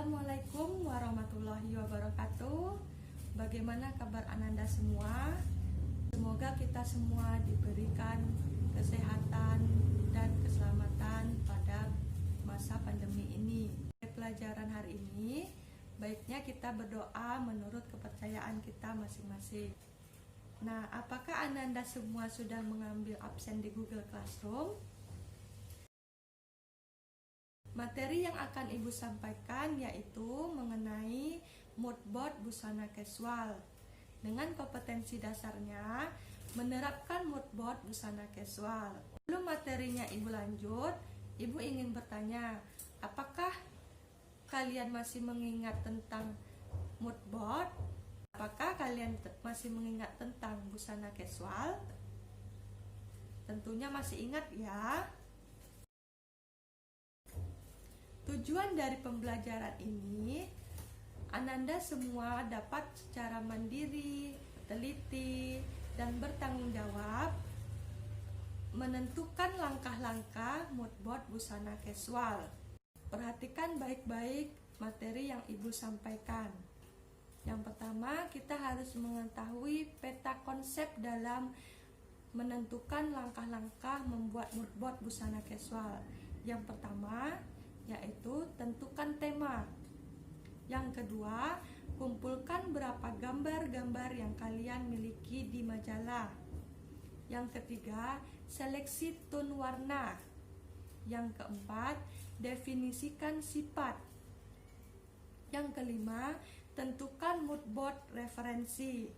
Assalamualaikum warahmatullahi wabarakatuh. Bagaimana kabar Ananda semua? Semoga kita semua diberikan kesehatan dan keselamatan pada masa pandemi ini. Pelajaran hari ini, baiknya kita berdoa menurut kepercayaan kita masing-masing. Nah, apakah Ananda semua sudah mengambil absen di Google Classroom? Materi yang akan Ibu sampaikan yaitu mengenai mood board busana casual. Dengan kompetensi dasarnya, menerapkan mood board busana casual. Sebelum materinya Ibu lanjut, Ibu ingin bertanya, apakah kalian masih mengingat tentang mood board? Apakah kalian masih mengingat tentang busana casual? Tentunya masih ingat ya. Tujuan dari pembelajaran ini, Ananda semua dapat secara mandiri, teliti, dan bertanggung jawab menentukan langkah-langkah mood board busana casual. Perhatikan baik-baik materi yang Ibu sampaikan. Yang pertama, kita harus mengetahui peta konsep dalam menentukan langkah-langkah membuat mood board busana casual. Yang pertama, yaitu tentukan tema. Yang kedua, kumpulkan berapa gambar-gambar yang kalian miliki di majalah. Yang ketiga, seleksi tone warna. Yang keempat, definisikan sifat. Yang kelima, tentukan mood board referensi.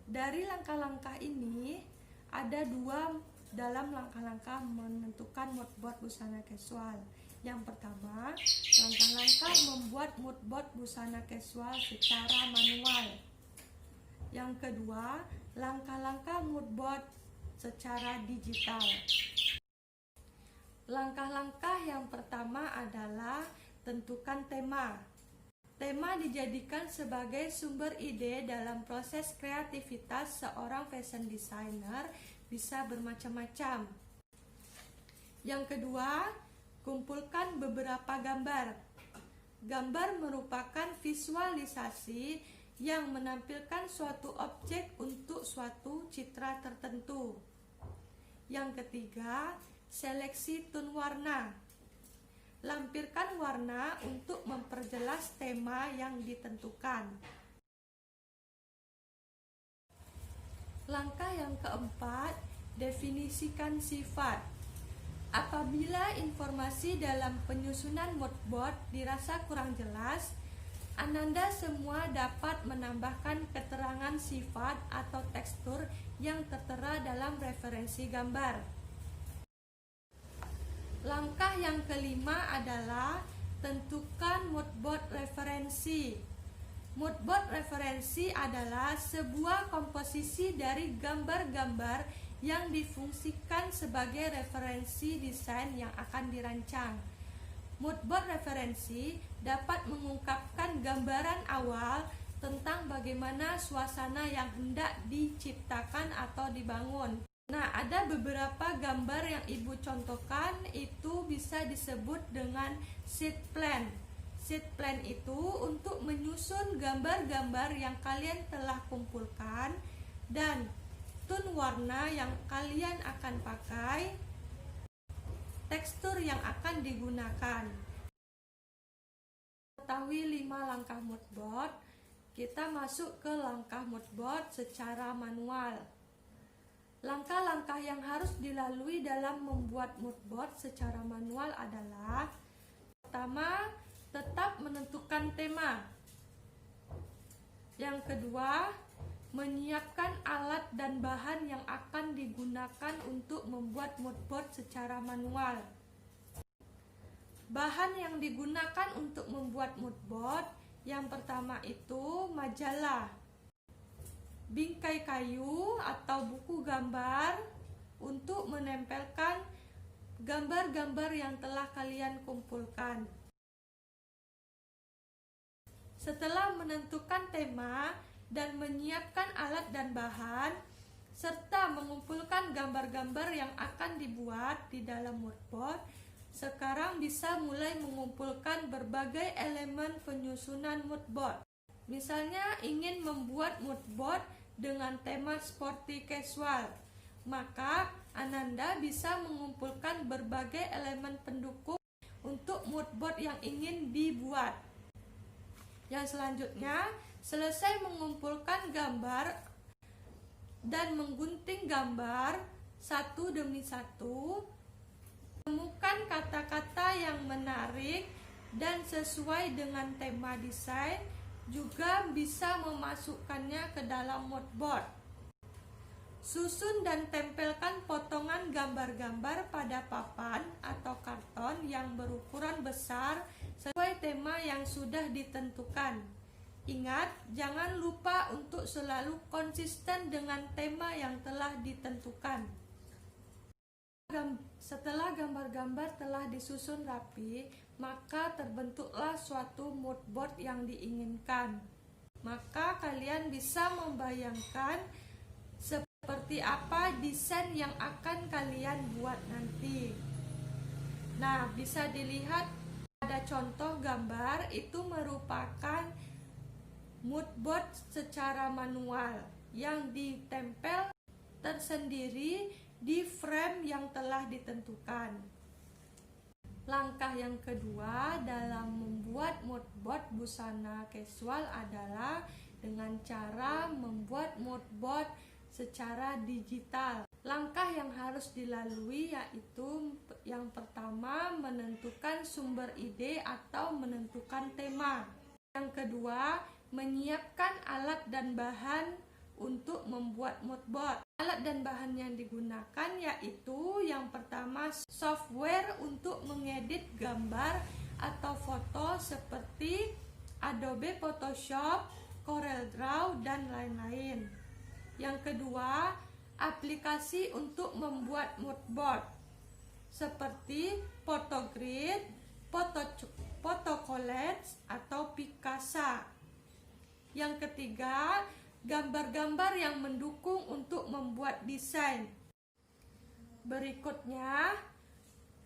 Dari langkah-langkah ini, ada dua dalam langkah-langkah menentukan mood board busana casual. Yang pertama, langkah-langkah membuat mood board busana casual secara manual. Yang kedua, langkah-langkah mood board secara digital. Langkah-langkah yang pertama adalah tentukan tema. Tema dijadikan sebagai sumber ide dalam proses kreativitas seorang fashion designer, bisa bermacam-macam. Yang kedua, kumpulkan beberapa gambar. Gambar merupakan visualisasi yang menampilkan suatu objek untuk suatu citra tertentu. Yang ketiga, seleksi tone warna. Lampirkan warna untuk memperjelas tema yang ditentukan. Langkah yang keempat, definisikan sifat. Apabila informasi dalam penyusunan mood board dirasa kurang jelas, Ananda semua dapat menambahkan keterangan sifat atau tekstur yang tertera dalam referensi gambar. Langkah yang kelima adalah tentukan mood board referensi. Mood board referensi adalah sebuah komposisi dari gambar-gambar yang difungsikan sebagai referensi desain yang akan dirancang. Mood board referensi dapat mengungkapkan gambaran awal tentang bagaimana suasana yang hendak diciptakan atau dibangun. Nah, ada beberapa gambar yang Ibu contohkan, itu bisa disebut dengan sheet plan. Sheet plan itu untuk menyusun gambar-gambar yang kalian telah kumpulkan dan tone warna yang kalian akan pakai, tekstur yang akan digunakan. Mengetahui 5 langkah mood board, kita masuk ke langkah mood board secara manual. Langkah-langkah yang harus dilalui dalam membuat mood board secara manual adalah: pertama, tetap menentukan tema. Yang kedua, menyiapkan alat dan bahan yang akan digunakan untuk membuat mood board secara manual. Bahan yang digunakan untuk membuat mood board, yang pertama itu majalah, bingkai kayu atau buku gambar untuk menempelkan gambar-gambar yang telah kalian kumpulkan. Setelah menentukan tema dan menyiapkan alat dan bahan, serta mengumpulkan gambar-gambar yang akan dibuat di dalam mood board, sekarang bisa mulai mengumpulkan berbagai elemen penyusunan mood board. Misalnya ingin membuat mood board dengan tema sporty casual, maka Ananda bisa mengumpulkan berbagai elemen pendukung untuk mood board yang ingin dibuat. Yang selanjutnya, selesai mengumpulkan gambar dan menggunting gambar satu demi satu, temukan kata-kata yang menarik dan sesuai dengan tema desain, juga bisa memasukkannya ke dalam mood board. Susun dan tempelkan potongan gambar-gambar pada papan atau karton yang berukuran besar sesuai tema yang sudah ditentukan. Ingat, jangan lupa untuk selalu konsisten dengan tema yang telah ditentukan. Setelah gambar-gambar telah disusun rapi, maka terbentuklah suatu mood board yang diinginkan. Maka kalian bisa membayangkan seperti apa desain yang akan kalian buat nanti. Nah, bisa dilihat pada contoh gambar, itu merupakan mood board secara manual yang ditempel tersendiri di frame yang telah ditentukan. Langkah yang kedua dalam membuat mood board busana casual adalah dengan cara membuat mood board secara digital. Langkah yang harus dilalui yaitu yang pertama, menentukan sumber ide atau menentukan tema. Yang kedua, menyiapkan alat dan bahan untuk membuat mood board. Alat dan bahan yang digunakan yaitu yang pertama, software untuk mengedit gambar atau foto seperti Adobe Photoshop, CorelDRAW, dan lain-lain. Yang kedua, aplikasi untuk membuat mood board seperti Photogrid, Photocollage, atau Picasa. Yang ketiga, gambar-gambar yang mendukung untuk membuat desain. Berikutnya,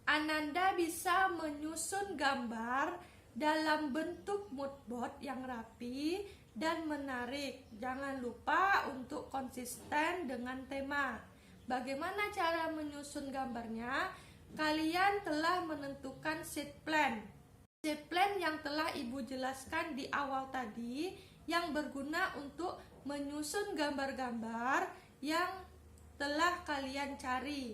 Ananda bisa menyusun gambar dalam bentuk mood board yang rapi dan menarik. Jangan lupa untuk konsisten dengan tema. Bagaimana cara menyusun gambarnya? Kalian telah menentukan sheet plan. Sheet plan yang telah Ibu jelaskan di awal tadi, yang berguna untuk menyusun gambar-gambar yang telah kalian cari.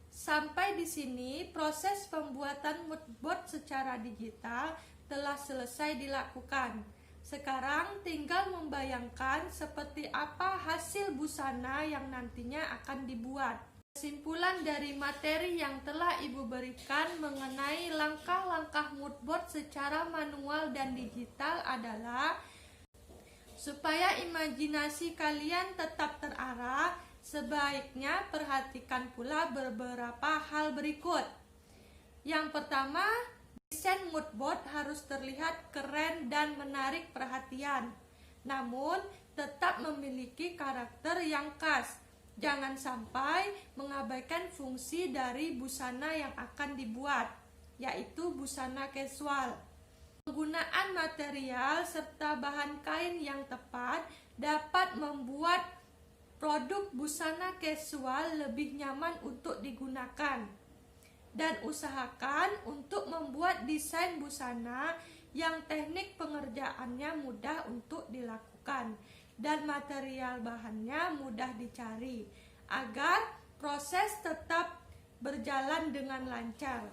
Sampai di sini proses pembuatan mood board secara digital telah selesai dilakukan. Sekarang tinggal membayangkan seperti apa hasil busana yang nantinya akan dibuat. Kesimpulan dari materi yang telah Ibu berikan mengenai langkah-langkah mood board secara manual dan digital adalah: supaya imajinasi kalian tetap terarah, sebaiknya perhatikan pula beberapa hal berikut. Yang pertama, desain mood board harus terlihat keren dan menarik perhatian, namun tetap memiliki karakter yang khas. Jangan sampai mengabaikan fungsi dari busana yang akan dibuat, yaitu busana casual. Penggunaan material serta bahan kain yang tepat dapat membuat produk busana casual lebih nyaman untuk digunakan. Dan usahakan untuk membuat desain busana yang teknik pengerjaannya mudah untuk dilakukan dan material bahannya mudah dicari, agar proses tetap berjalan dengan lancar.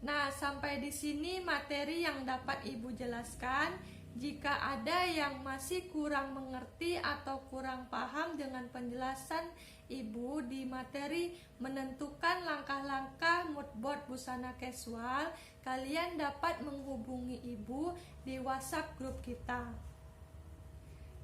Nah, sampai di sini materi yang dapat Ibu jelaskan. Jika ada yang masih kurang mengerti atau kurang paham dengan penjelasan Ibu di materi menentukan langkah-langkah mood board busana casual, kalian dapat menghubungi Ibu di WhatsApp grup kita.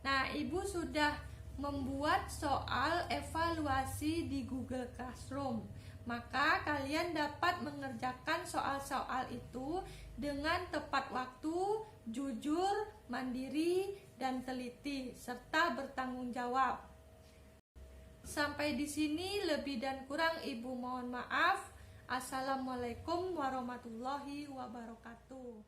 Nah, Ibu sudah membuat soal evaluasi di Google Classroom. Maka kalian dapat mengerjakan soal-soal itu dengan tepat waktu, jujur, mandiri, dan teliti, serta bertanggung jawab. Sampai di sini lebih dan kurang Ibu mohon maaf. Assalamualaikum warahmatullahi wabarakatuh.